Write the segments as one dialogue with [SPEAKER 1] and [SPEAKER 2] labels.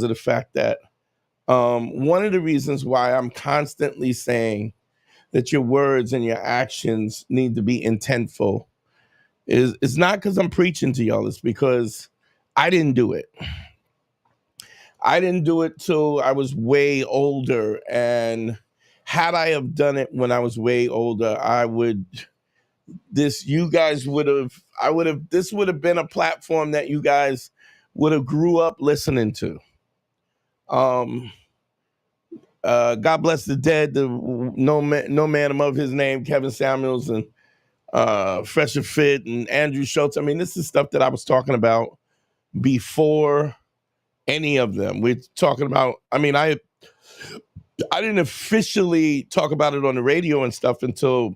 [SPEAKER 1] the fact that one of the reasons why I'm constantly saying that your words and your actions need to be intentful is it's not because I'm preaching to y'all. It's because I didn't do it. I didn't do it till I was way older. And had I have done it when I was way older, you guys would have, this would have been a platform that you guys would have grew up listening to. Um, God bless the dead, no man above his name, Kevin Samuels and Fresher Fit and Andrew Schultz. I mean, this is stuff that I was talking about before any of them. We're talking about, I didn't officially talk about it on the radio and stuff until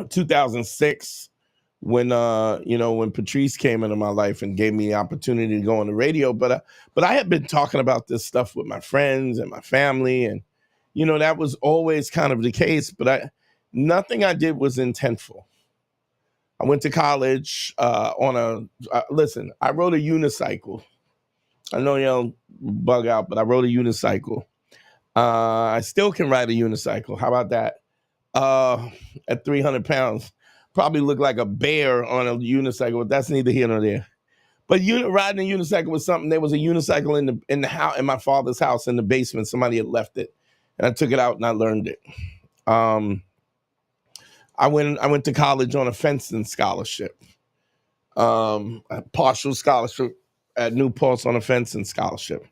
[SPEAKER 1] 2006 when when Patrice came into my life and gave me the opportunity to go on the radio. But I had been talking about this stuff with my friends and my family, and that was always kind of the case. But nothing I did was intentful. I went to college listen, I rode a unicycle. I know y'all bug out, but I rode a unicycle. I still can ride a unicycle. How about that? At 300 pounds, probably look like a bear on a unicycle, but that's neither here nor there. But riding a unicycle was something. There was a unicycle in the house, in my father's house in the basement. Somebody had left it, and I took it out and I learned it. I went to college on a fencing scholarship, a partial scholarship at New Paltz on a fencing scholarship,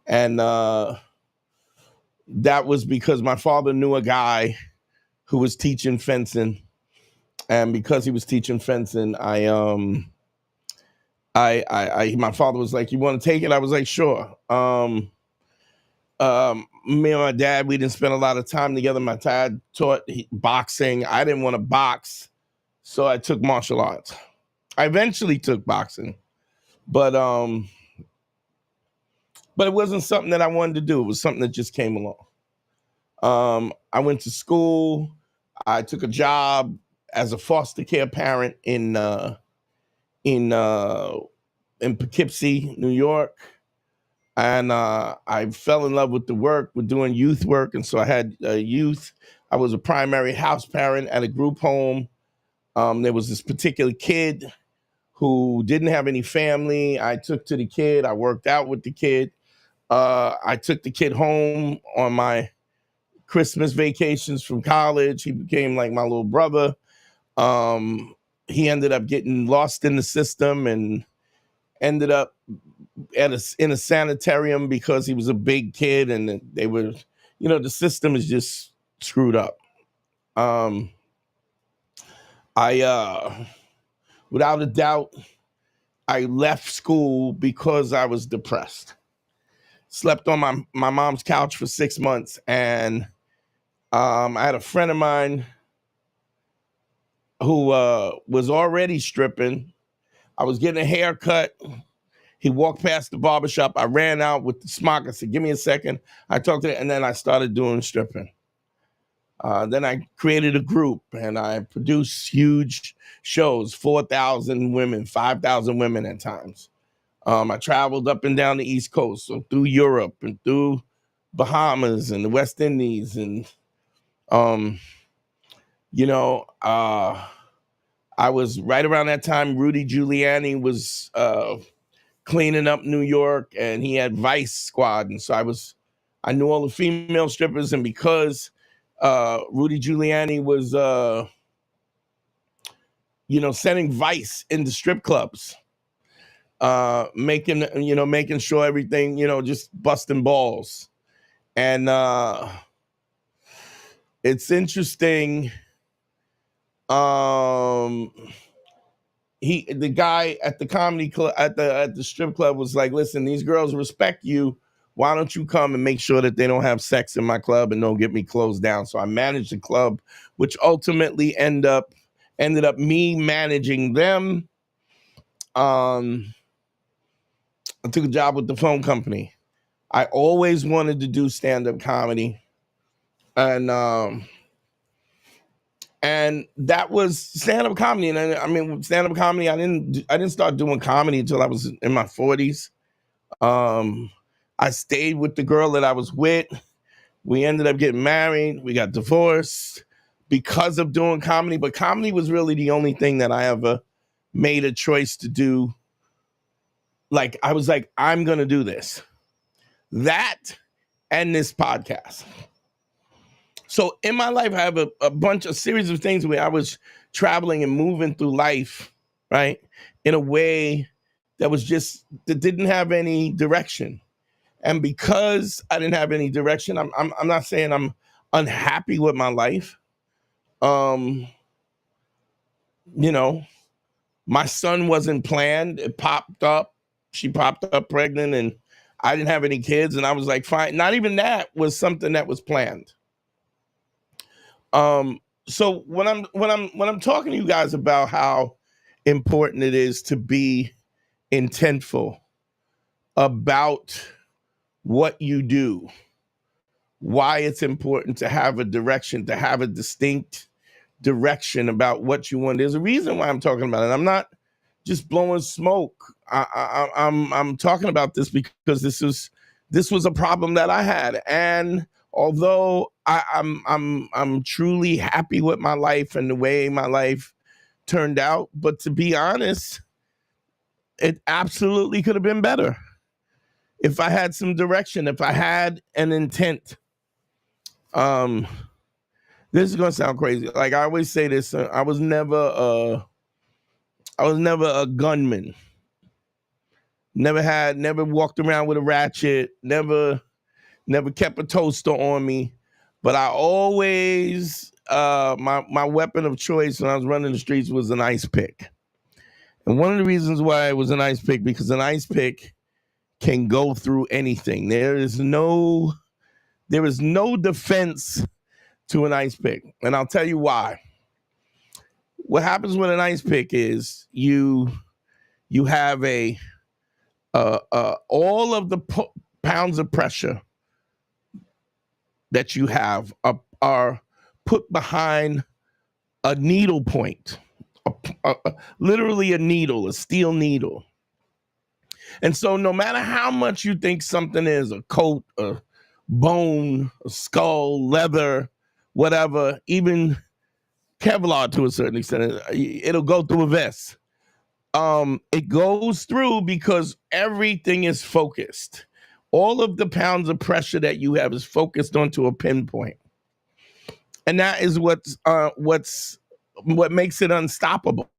[SPEAKER 1] and that was because my father knew a guy who was teaching fencing, and because he was teaching fencing, my father was like, "You want to take it?" I was like, "Sure." Me and my dad, we didn't spend a lot of time together. My dad taught boxing. I didn't want to box, so I took martial arts. I eventually took boxing, but it wasn't something that I wanted to do. It was something that just came along. I went to school. I took a job as a foster care parent in Poughkeepsie, New York. And I fell in love with the work, with doing youth work. And so I had youth. I was a primary house parent at a group home. There was this particular kid who didn't have any family. I took to the kid. I worked out with the kid. I took the kid home on my Christmas vacations from college. He became like my little brother. He ended up getting lost in the system and ended up in a sanitarium because he was a big kid, and they were, the system is just screwed up. I without a doubt, I left school because I was depressed. Slept on my mom's couch for 6 months, and I had a friend of mine who was already stripping. I was getting a haircut. He walked past the barbershop. I ran out with the smock. I said, "Give me a second." I talked to him, and then I started doing stripping. Then I created a group, and I produced huge shows, 4,000 women, 5,000 women at times. I traveled up and down the East Coast, so through Europe and through Bahamas and the West Indies. And, I was right around that time, Rudy Giuliani was cleaning up New York, and he had Vice Squad. And so I knew all the female strippers. And because Rudy Giuliani was, sending Vice into strip clubs, making sure everything, just busting balls. And it's interesting. The guy at the comedy club, at the strip club, was like, "Listen, these girls respect you. Why don't you come and make sure that they don't have sex in my club and don't get me closed down?" So I managed the club, which ultimately ended up me managing them. I took a job with the phone company. I always wanted to do stand-up comedy, and that was stand-up comedy. And stand-up comedy, I didn't start doing comedy until I was in my 40s. I stayed with the girl that I was with. We ended up getting married. We got divorced because of doing comedy. But comedy was really the only thing that I ever made a choice to do. Like, I was like, I'm going to do this. That and this podcast. So in my life, I have a series of things where I was traveling and moving through life, right, in a way that didn't have any direction. And because I didn't have any direction, I'm not saying I'm unhappy with my life. You know, my son wasn't planned. It popped up. She popped up pregnant, and I didn't have any kids. And I was like, fine. Not even that was something that was planned. So when I'm talking to you guys about how important it is to be intentful about what you do, why it's important to have a direction, to have a distinct direction about what you want. There's a reason why I'm talking about it. I'm not just blowing smoke. I'm talking about this because this was a problem that I had, and although I'm truly happy with my life and the way my life turned out, but to be honest, it absolutely could have been better if I had some direction, if I had an intent. This is gonna sound crazy. Like I always say this, I was never a gunman. Never walked around with a ratchet, never kept a toaster on me. But I always, my weapon of choice when I was running the streets was an ice pick. And one of the reasons why it was an ice pick, because an ice pick can go through anything. There is no defense to an ice pick. And I'll tell you why. What happens with an ice pick is you have all of the pounds of pressure that you have are put behind a needle point, literally a needle, a steel needle. And so no matter how much you think something is, a coat, a bone, a skull, leather, whatever, even Kevlar to a certain extent, it'll go through a vest. It goes through because everything is focused. All of the pounds of pressure that you have is focused onto a pinpoint. And that is what makes it unstoppable.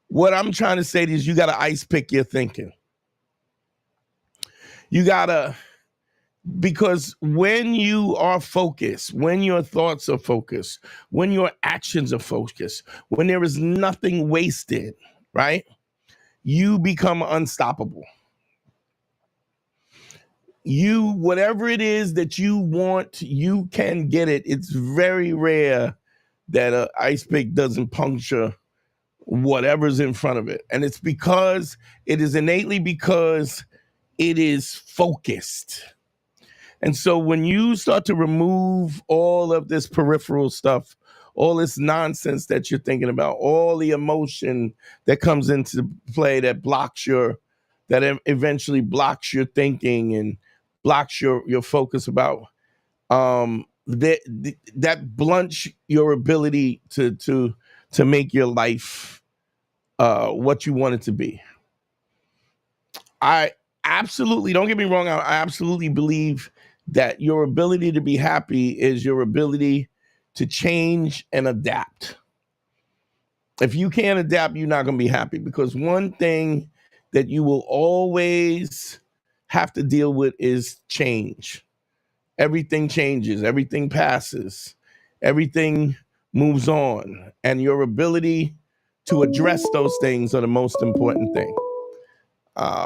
[SPEAKER 1] What I'm trying to say is you got to ice pick your thinking. Because when you are focused, when your thoughts are focused, when your actions are focused, when there is nothing wasted, right? You become unstoppable. Whatever it is that you want, you can get it. It's very rare that an ice pick doesn't puncture whatever's in front of it. And it's because it is innately because it is focused. And so when you start to remove all of this peripheral stuff, all this nonsense that you're thinking about, all the emotion that comes into play that eventually blocks your thinking and blocks your focus about, that blunts your ability to make your life what you want it to be. I absolutely, don't get me wrong, I absolutely believe that your ability to be happy is your ability to change and adapt. If you can't adapt, you're not going to be happy, because one thing that you will always have to deal with is change. Everything changes, everything passes, everything moves on, and your ability to address those things are the most important thing.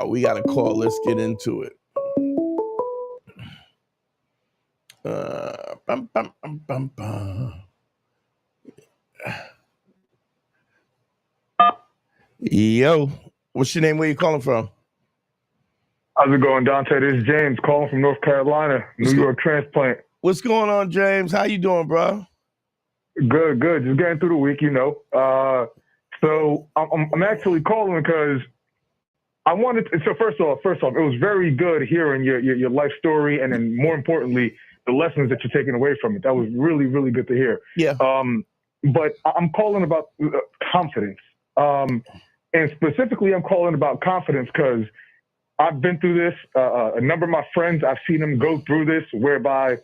[SPEAKER 1] We got a call. Let's get into it. Yo, what's your name? Where you calling from?
[SPEAKER 2] How's it going, Dante? This is James calling from North Carolina, New York transplant.
[SPEAKER 1] What's going on, James? How you doing, bro?
[SPEAKER 2] Good. Just getting through the week, you know. So I'm actually calling because I wanted to, so first off, it was very good hearing your life story, and then more importantly, the lessons that you're taking away from it. That was really, really good to hear.
[SPEAKER 1] Yeah.
[SPEAKER 2] But I'm calling about confidence. And specifically, I'm calling about confidence because I've been through this. A number of my friends, I've seen them go through this, whereby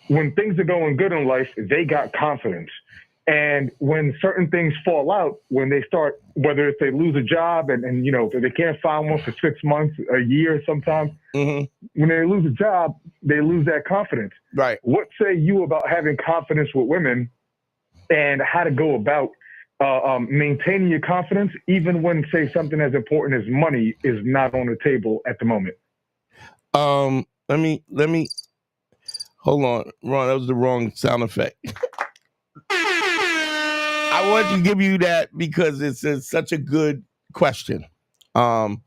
[SPEAKER 2] when things are going good in life, they got confidence. And when certain things fall out, when they start, whether if they lose a job and you know, they can't find one for 6 months, a year sometimes, when they lose a job, they lose that confidence.
[SPEAKER 1] Right.
[SPEAKER 2] What say you about having confidence with women and how to go about maintaining your confidence, even when, say, something as important as money is not on the table at the moment?
[SPEAKER 1] Let me hold on, Ron. That was the wrong sound effect. I wanted to give you that because it's such a good question. And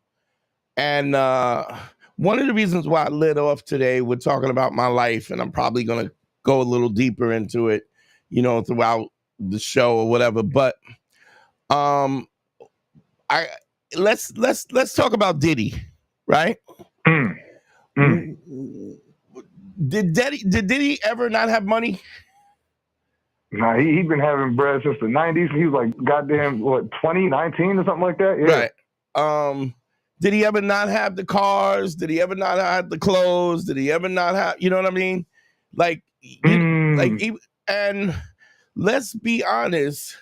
[SPEAKER 1] one of the reasons why I lit off today, we're talking about my life, and I'm probably going to go a little deeper into it, you know, throughout the show or whatever. But let's talk about Diddy, right? Did Diddy ever not have money?
[SPEAKER 2] Nah, he's been having bread since the 90s. He was like, goddamn, what, 20, 19 or something like that? Yeah.
[SPEAKER 1] Right. Did he ever not have the cars? Did he ever not have the clothes? Did he ever not have, you know what I mean? Like, and let's be honest,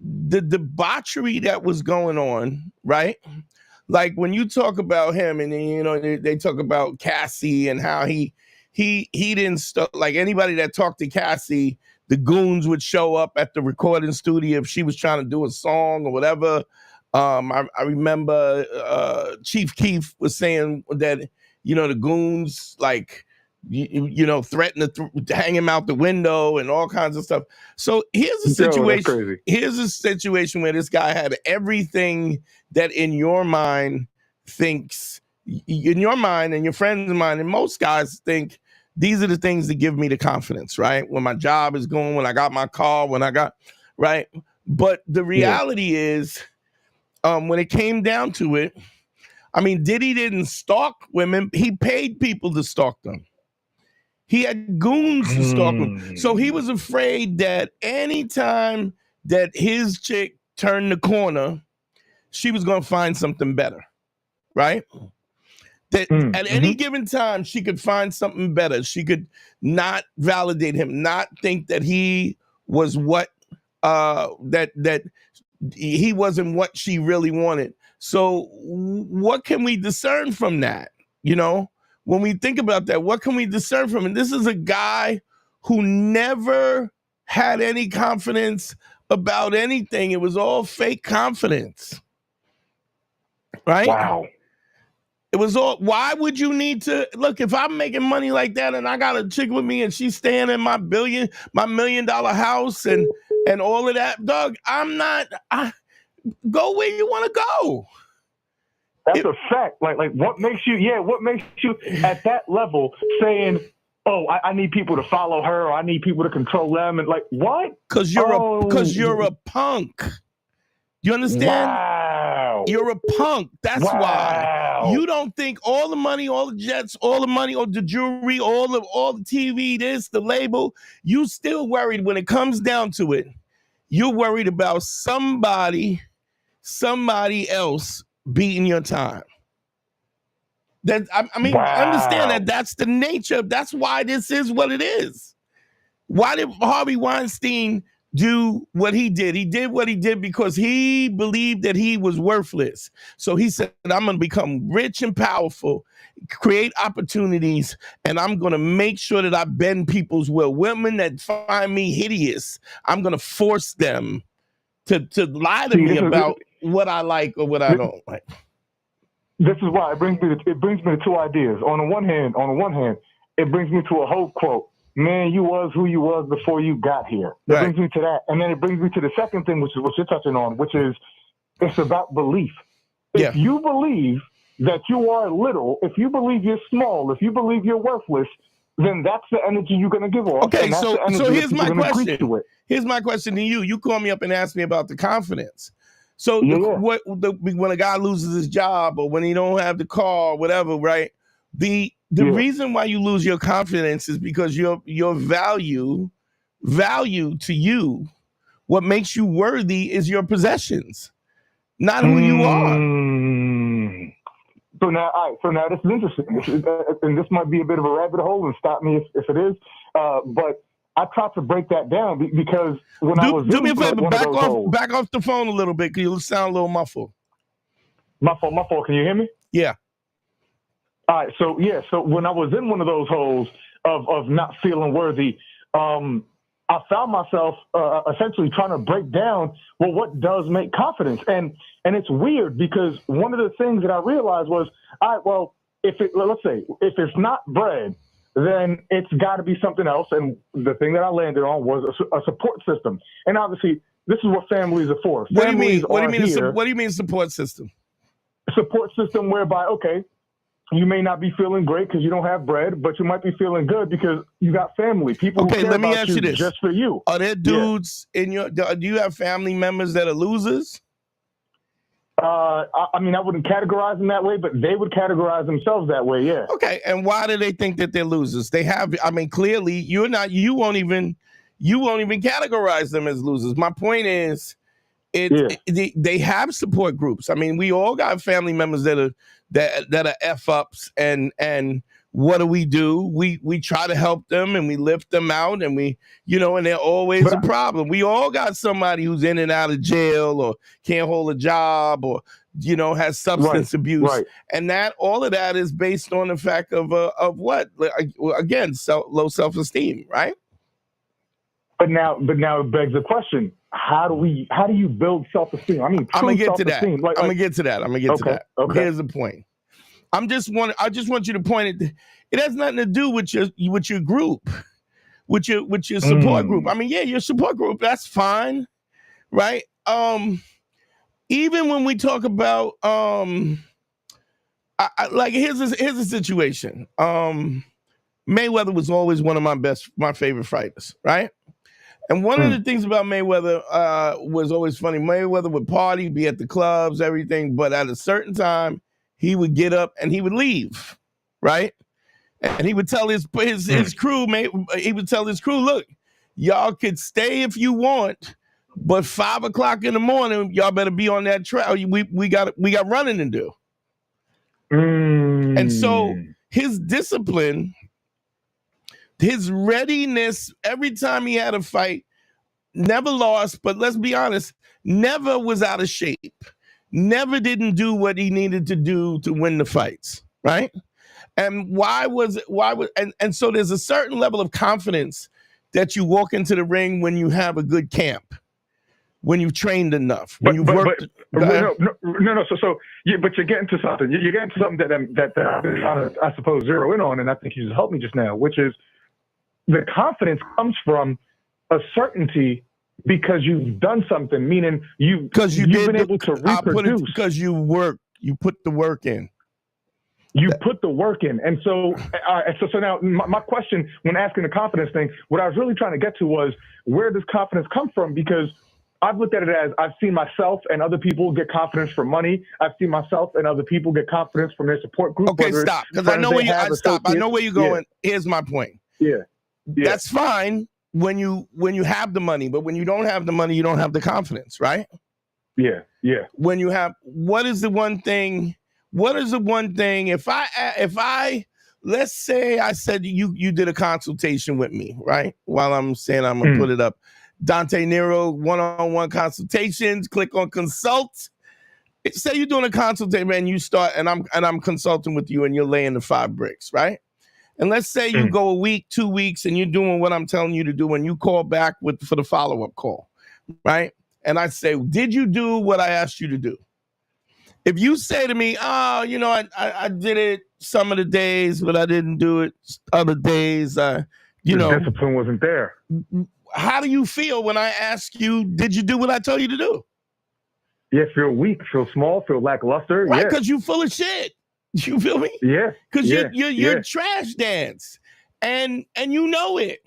[SPEAKER 1] the debauchery that was going on, right? Like when you talk about him and, you know, they talk about Cassie and how he didn't like anybody that talked to Cassie, the goons would show up at the recording studio if she was trying to do a song or whatever. I remember Chief Keef was saying that, you know, the goons like, you know, threatened to hang him out the window and all kinds of stuff. So here's a situation. Here's a situation where this guy had everything that in your mind thinks, in your mind and your friends' mind, and most guys think, these are the things that give me the confidence, right? When my job is going, when I got my car, when I got, right? But the reality is, when it came down to it, I mean, Diddy didn't stalk women. He paid people to stalk them. He had goons to stalk them. So he was afraid that anytime that his chick turned the corner, she was going to find something better, right? That at any given time, she could find something better. She could not validate him, not think that he was what, that he wasn't what she really wanted. So what can we discern from that? You know, when we think about that, what can we discern from it? This is a guy who never had any confidence about anything. It was all fake confidence, right?
[SPEAKER 2] Wow.
[SPEAKER 1] It was all, why would you need to, look, if I'm making money like that and I got a chick with me and she's staying in my $1 million house and all of that, Doug, go where you want to go.
[SPEAKER 2] That's a fact. Like what makes you at that level saying, oh, I need people to follow her, or I need people to control them, and like, what?
[SPEAKER 1] Because you're a punk. You understand?
[SPEAKER 2] Wow.
[SPEAKER 1] You're a punk. That's why. You don't think all the money, all the jets, all the money, all the jewelry, all the TV, this, the label, you still worried when it comes down to it. You're worried about somebody else beating your time. That I mean, understand that that's the nature. That's why this is what it is. Why did Harvey Weinstein do what he did? He did what he did because he believed that he was worthless. So he said, I'm going to become rich and powerful, create opportunities, and I'm going to make sure that I bend people's will. Women that find me hideous, I'm going to force them to lie to me about what I like or what I don't like.
[SPEAKER 2] This is why it brings me to two ideas. On the one hand, it brings me to a Hope quote. Man, you was who you was before you got here. It brings me to that. And then it brings me to the second thing, which is what you're touching on, which is it's about belief. If you believe that you are little, if you believe you're small, if you believe you're worthless, then that's the energy you're going to give off.
[SPEAKER 1] Okay, so here's my question. Here's my question to you. You call me up and ask me about the confidence. So
[SPEAKER 2] Yeah.
[SPEAKER 1] when a guy loses his job or when he don't have the car or whatever, right? The reason why you lose your confidence is because your value to you, what makes you worthy is your possessions, not who you are.
[SPEAKER 2] So now this is interesting, and this might be a bit of a rabbit hole, and stop me if it is. But I tried to break that down because when I was
[SPEAKER 1] do me a favor,
[SPEAKER 2] back
[SPEAKER 1] off the phone a little bit because you sound a little muffled.
[SPEAKER 2] My fault. Can you hear me?
[SPEAKER 1] Yeah.
[SPEAKER 2] All right. So when I was in one of those holes of not feeling worthy, I found myself essentially trying to break down, well, what does make confidence? And it's weird because one of the things that I realized was, let's say if it's not bread, then it's got to be something else. And the thing that I landed on was a support system. And obviously, this is what families are for.
[SPEAKER 1] What do you mean? What do you mean support system?
[SPEAKER 2] Support system whereby, okay, you may not be feeling great because you don't have bread, but you might be feeling good because you got family. People who care
[SPEAKER 1] let me
[SPEAKER 2] about
[SPEAKER 1] ask you this.
[SPEAKER 2] Just for you.
[SPEAKER 1] Are there dudes in your? Do you have family members that are losers?
[SPEAKER 2] I mean, I wouldn't categorize them that way, but they would categorize themselves that way. Yeah.
[SPEAKER 1] Okay, and why do they think that they're losers? They have. I mean, clearly you're not. You won't even categorize them as losers. My point is, they have support groups. I mean, we all got family members that are F ups, and what do? We try to help them and we lift them out, and and they're always a problem. We all got somebody who's in and out of jail or can't hold a job or has substance abuse, and all of that is based on the fact of what? Again, low self-esteem, right?
[SPEAKER 2] But now it begs the question: how do you build self-esteem? I mean,
[SPEAKER 1] I'm gonna get to that. I'm gonna get to that.
[SPEAKER 2] Okay.
[SPEAKER 1] Here's the point. I just want you to point it. It has nothing to do with your group, with your support group. I mean, yeah, your support group, that's fine, right? Even when we talk about here's a situation. Mayweather was always one of my favorite fighters, right? And one of the things about Mayweather was always funny. Mayweather would party, be at the clubs, everything, but at a certain time, he would get up and he would leave, right? And he would tell his crew, look, y'all could stay if you want, but 5 o'clock in the morning, y'all better be on that trail. We got running to do. And so his discipline, his readiness, every time he had a fight, never lost, but let's be honest, never was out of shape. Never didn't do what he needed to do to win the fights, right? And so there's a certain level of confidence that you walk into the ring when you have a good camp, when you've trained enough, when you've worked.
[SPEAKER 2] No. So but you're getting to something. You're getting to something that I've been trying to, I suppose, zero in on, and I think you just helped me just now, which is the confidence comes from a certainty because you've done something, meaning you've been able to reproduce.
[SPEAKER 1] Because you put the work in.
[SPEAKER 2] You put the work in. And so now my question when asking the confidence thing, what I was really trying to get to was, where does confidence come from? Because I've looked at it as I've seen myself and other people get confidence from money. I've seen myself and other people get confidence from their support group.
[SPEAKER 1] Okay, stop. Because I know where you're going. Yeah. Here's my point.
[SPEAKER 2] Yeah.
[SPEAKER 1] That's fine when you have the money, but when you don't have the money, you don't have the confidence, right?
[SPEAKER 2] Yeah.
[SPEAKER 1] When you have, what is the one thing? If I let's say I said you did a consultation with me, right? While I'm saying I'm gonna put it up, Dante Nero one-on-one consultations. Click on consult. Say you're doing a consultation and you start, and I'm consulting with you, and you're laying the 5 bricks, right? And let's say you go a week, 2 weeks, and you're doing what I'm telling you to do, and you call back for the follow-up call, right? And I say, did you do what I asked you to do? If you say to me, I did it some of the days, but I didn't do it other days, the
[SPEAKER 2] discipline wasn't there.
[SPEAKER 1] How do you feel when I ask you, did you do what I told you to do?
[SPEAKER 2] Yeah, feel weak, feel small, feel lackluster.
[SPEAKER 1] Right, because you're full of shit. You feel me?
[SPEAKER 2] Yeah.
[SPEAKER 1] Because you're trash dance, and you know it.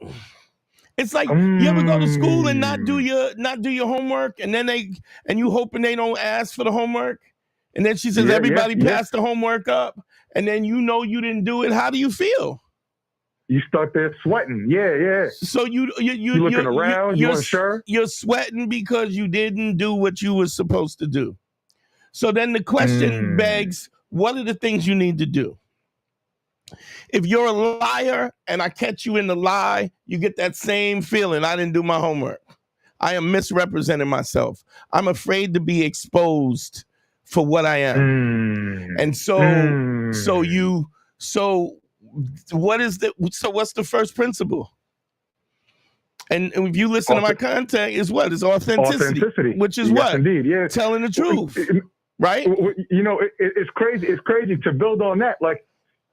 [SPEAKER 1] It's like you ever go to school and not do your homework, and then you hoping they don't ask for the homework, and then she says everybody passed the homework up, and then you didn't do it. How do you feel?
[SPEAKER 2] You start there sweating. Yeah.
[SPEAKER 1] So you're
[SPEAKER 2] looking around. You're unsure.
[SPEAKER 1] You're sweating because you didn't do what you were supposed to do. So then the question begs, what are the things you need to do? If you're a liar and I catch you in the lie, you get that same feeling. I didn't do my homework. I am misrepresenting myself. I'm afraid to be exposed for what I am. And so what's the first principle? And if you listen to my content, is what? It's authenticity. Which is what?
[SPEAKER 2] Indeed, yeah.
[SPEAKER 1] Telling the truth, right?
[SPEAKER 2] It's crazy. It's crazy to build on that. Like,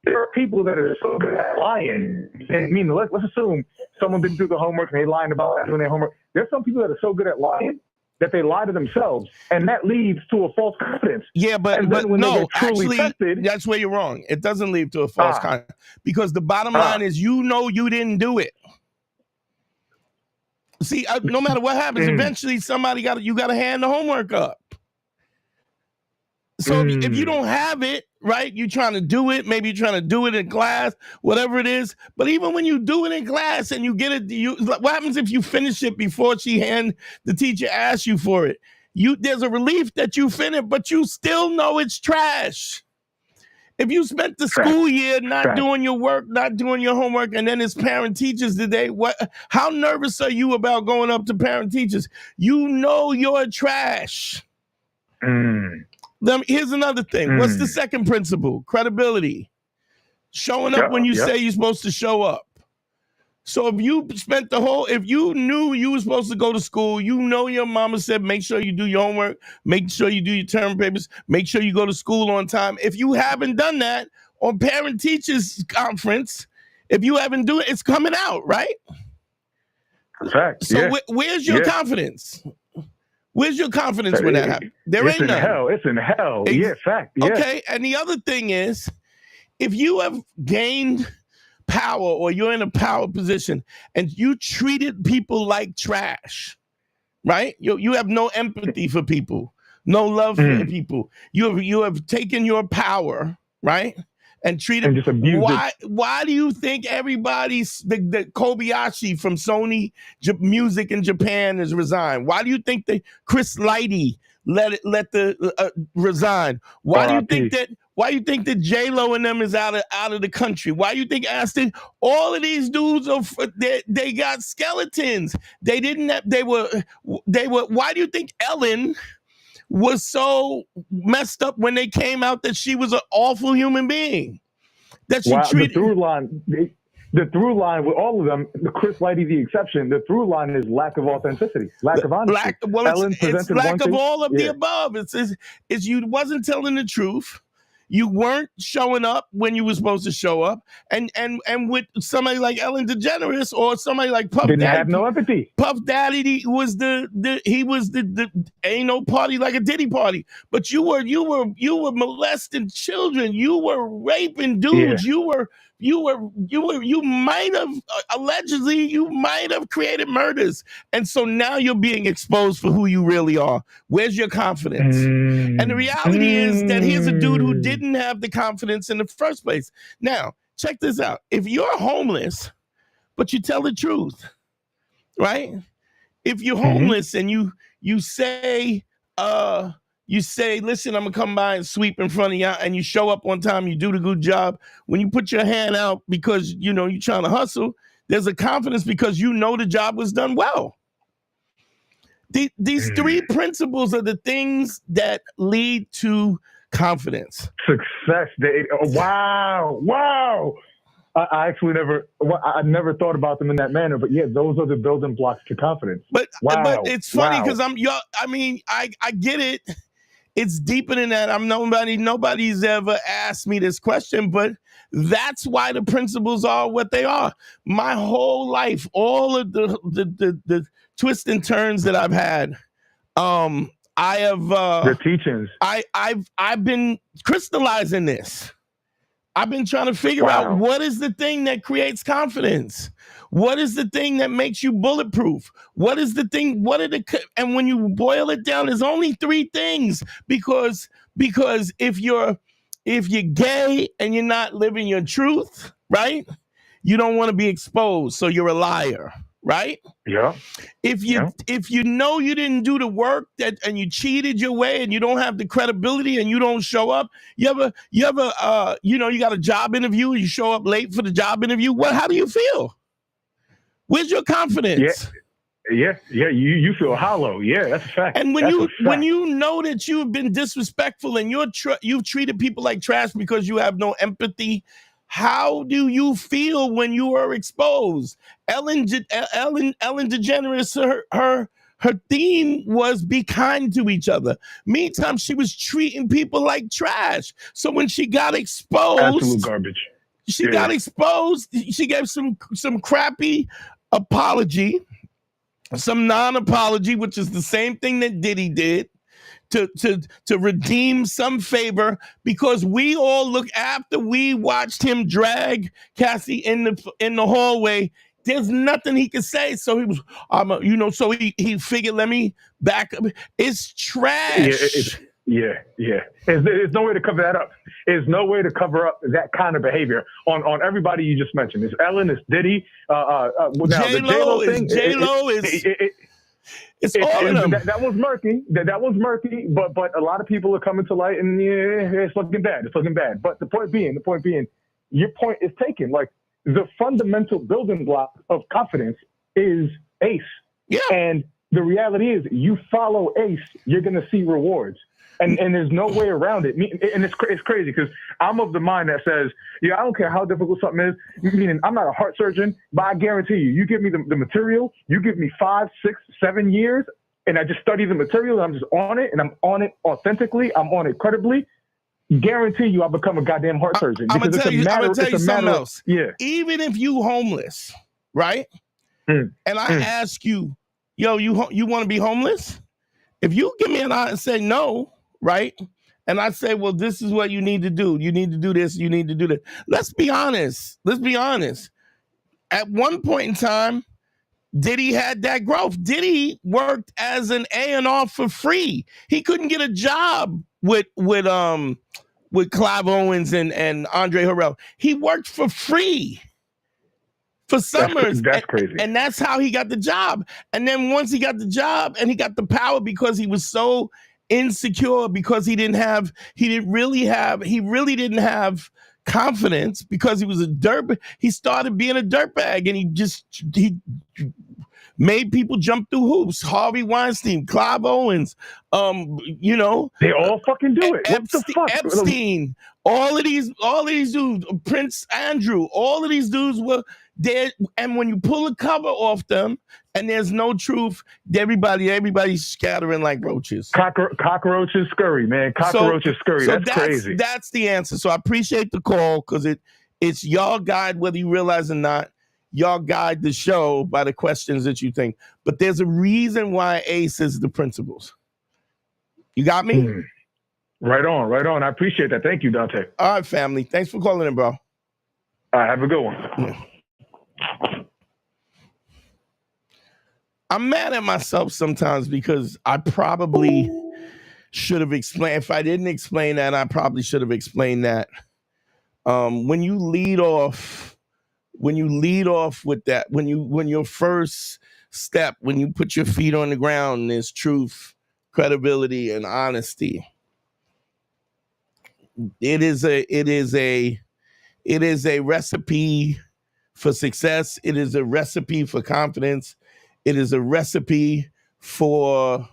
[SPEAKER 2] there are people that are so good at lying. And let's assume someone didn't do the homework and they lying about doing their homework. There's some people that are so good at lying that they lie to themselves, and that leads to a false confidence.
[SPEAKER 1] Yeah, but no, actually, tested, that's where you're wrong. It doesn't lead to a false confidence, because the bottom line is you didn't do it. See, no matter what happens, eventually you got to hand the homework up. So if you don't have it, right, you're trying to do it. Maybe you're trying to do it in class, whatever it is. But even when you do it in class and you get it, what happens if you finish it before the teacher asks you for it? There's a relief that you finished, but you still know it's trash. If you spent the school year not doing your work, not doing your homework, and then it's parent teachers today, how nervous are you about going up to parent teachers? You know you're trash. Here's another thing. What's the second principle? Credibility. Showing up when you say you're supposed to show up. So if you knew you were supposed to go to school, your mama said, make sure you do your homework, make sure you do your term papers, make sure you go to school on time. If you haven't done that on parent teachers conference, if you haven't done it, it's coming out, right?
[SPEAKER 2] Fact.
[SPEAKER 1] So where's your confidence? Where's your confidence when that happens? There ain't none.
[SPEAKER 2] It's in hell. Yeah, fact. Yeah.
[SPEAKER 1] Okay, and the other thing is, if you have gained power or you're in a power position and you treated people like trash, right? You have no empathy for people, no love for people. You have taken your power, right? And treated
[SPEAKER 2] and just abused
[SPEAKER 1] why do you think everybody's the Kobayashi from Sony Music in Japan has resigned? Why do you think that Chris Lighty let the resign? Why do you think that J-Lo and them is out of the country? Why do you think Aston? All of these dudes they got skeletons. Why do you think Ellen was so messed up when they came out that she was an awful human being? That she treated
[SPEAKER 2] the through line with all of them, Chris Lighty the exception, the through line is lack of authenticity, lack of honesty.
[SPEAKER 1] It's lack of all of the above. It's you wasn't telling the truth. You weren't showing up when you were supposed to show up, and with somebody like Ellen DeGeneres or somebody like Puff
[SPEAKER 2] Daddy,
[SPEAKER 1] have
[SPEAKER 2] no empathy.
[SPEAKER 1] Puff Daddy was the ain't no party like a Diddy party, but you were molesting children, you were raping dudes, you might have allegedly created murders, and so now you're being exposed for who you really are. Where's your confidence? And the reality is that here's a dude who didn't have the confidence in the first place. Now, check this out. If you're homeless, but you tell the truth, right? If you're homeless and you say, listen, I'm gonna come by and sweep in front of you, and you show up on time, you do the good job. When you put your hand out because you're trying to hustle, there's a confidence because the job was done well. These three principles are the things that lead to confidence.
[SPEAKER 2] Success. Wow. I actually I never thought about them in that manner, but yeah, those are the building blocks to confidence.
[SPEAKER 1] But it's funny because I get it. It's deeper than that. Nobody's ever asked me this question, but that's why the principles are what they are. My whole life, all of the twists and turns that I've had, I have
[SPEAKER 2] the teachings.
[SPEAKER 1] I've been crystallizing this. I've been trying to figure out what is the thing that creates confidence. What is the thing that makes you bulletproof? What is the thing? And when you boil it down, there's only 3 things, because if you're gay and you're not living your truth, right? You don't want to be exposed, so you're a liar, right?
[SPEAKER 2] Yeah.
[SPEAKER 1] If you know you didn't do the work and you cheated your way and you don't have the credibility and you don't show up, you got a job interview and you show up late for the job interview. How do you feel? Where's your confidence?
[SPEAKER 2] Yeah. You feel hollow. Yeah, that's a fact.
[SPEAKER 1] And when you know that you have been disrespectful and you've treated people like trash because you have no empathy, how do you feel when you are exposed? Ellen DeGeneres, her theme was be kind to each other. Meantime, she was treating people like trash. So when she got exposed,
[SPEAKER 2] absolute garbage.
[SPEAKER 1] She got exposed. She gave some crappy apology, some non-apology, which is the same thing that Diddy did, to redeem some favor, because we all look, after we watched him drag Cassie in the hallway, there's nothing he could say. So he was, so he figured, let me back up. It's trash.
[SPEAKER 2] Yeah. There's no way to cover that up. There's no way to cover up that kind of behavior on everybody you just mentioned. It's Ellen, it's Diddy.
[SPEAKER 1] J-Lo is. It's all of them.
[SPEAKER 2] That was murky. That was murky. But a lot of people are coming to light, and it's looking bad. It's looking bad. But the point being, your point is taken. Like, the fundamental building block of confidence is ACE.
[SPEAKER 1] Yeah.
[SPEAKER 2] And the reality is, you follow ACE, you're going to see rewards. And there's no way around it. And it's crazy, because I'm of the mind that says, I don't care how difficult something is. Meaning, I'm not a heart surgeon, but I guarantee you give me the material, you give me 5, 6, 7 years, and I just study the material, and I'm just on it, and I'm on it authentically, I'm on it credibly. Guarantee you, I'll become a goddamn heart surgeon.
[SPEAKER 1] I'm gonna tell you something else.
[SPEAKER 2] Yeah.
[SPEAKER 1] Even if you homeless, right? And I ask you, you want to be homeless? If you give me an eye and say no, right? And I say, well, this is what you need to do. You need to do this. You need to do that. Let's be honest. At one point in time, Diddy had that growth. Diddy worked as an A&R for free. He couldn't get a job with Clive Owens and Andre Harrell. He worked for free for summers.
[SPEAKER 2] That's crazy.
[SPEAKER 1] And that's how he got the job. And then once he got the job and he got the power, because he was so insecure, because he really didn't have confidence, because he was he started being a dirtbag, and he made people jump through hoops. Harvey Weinstein, Clive Owens, they
[SPEAKER 2] all fucking do it. What the fuck?
[SPEAKER 1] Epstein, all of these dudes, Prince Andrew, all of these dudes were there. And when you pull a cover off them and there's no truth, everybody's scattering like roaches.
[SPEAKER 2] Cockroaches scurry, man. Cockroaches scurry.
[SPEAKER 1] So
[SPEAKER 2] that's crazy.
[SPEAKER 1] That's the answer. So I appreciate the call, because it's y'all guide, whether you realize or not. Y'all guide the show by the questions that you think. But there's a reason why ACE is the principles. You got me?
[SPEAKER 2] Right on. I appreciate that. Thank you, Dante.
[SPEAKER 1] All right, family. Thanks for calling in, bro.
[SPEAKER 2] All right, have a good one.
[SPEAKER 1] Yeah. I'm mad at myself sometimes, because I probably should have explained. If I didn't explain that, I probably should have explained that. When you lead off with that, when your first step, when you put your feet on the ground, there's truth, credibility, and honesty. It is a recipe for success. It is a recipe for confidence. It is a recipe for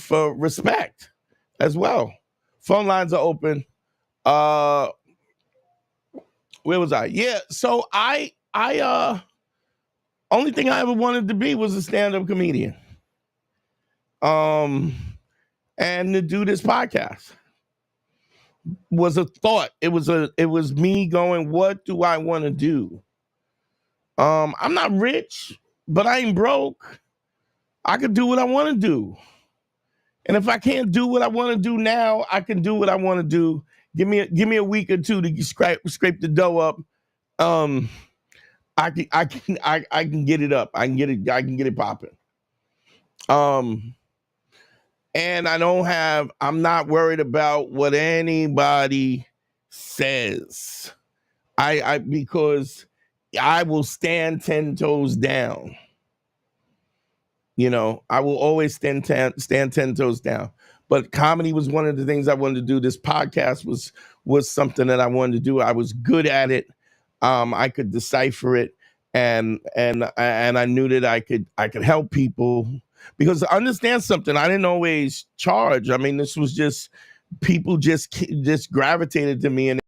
[SPEAKER 1] respect as well. Phone lines are open. Where was I? Yeah, so I only thing I ever wanted to be was a stand-up comedian. And to do this podcast was a thought. It was me going, what do I want to do? I'm not rich, but I ain't broke. I could do what I want to do. And if I can't do what I want to do now, I can do what I want to do Give me a week or two to scrape the dough up. I can get it up. I can get it popping. And I'm not worried about what anybody says. Because I will stand 10 toes down. You know, I will always stand 10 toes down. But comedy was one of the things I wanted to do. This podcast was something that I wanted to do. I was good at it. I could decipher it, and I knew that I could help people. Because understand something, I didn't always charge. I mean, this was just people just gravitated to me, and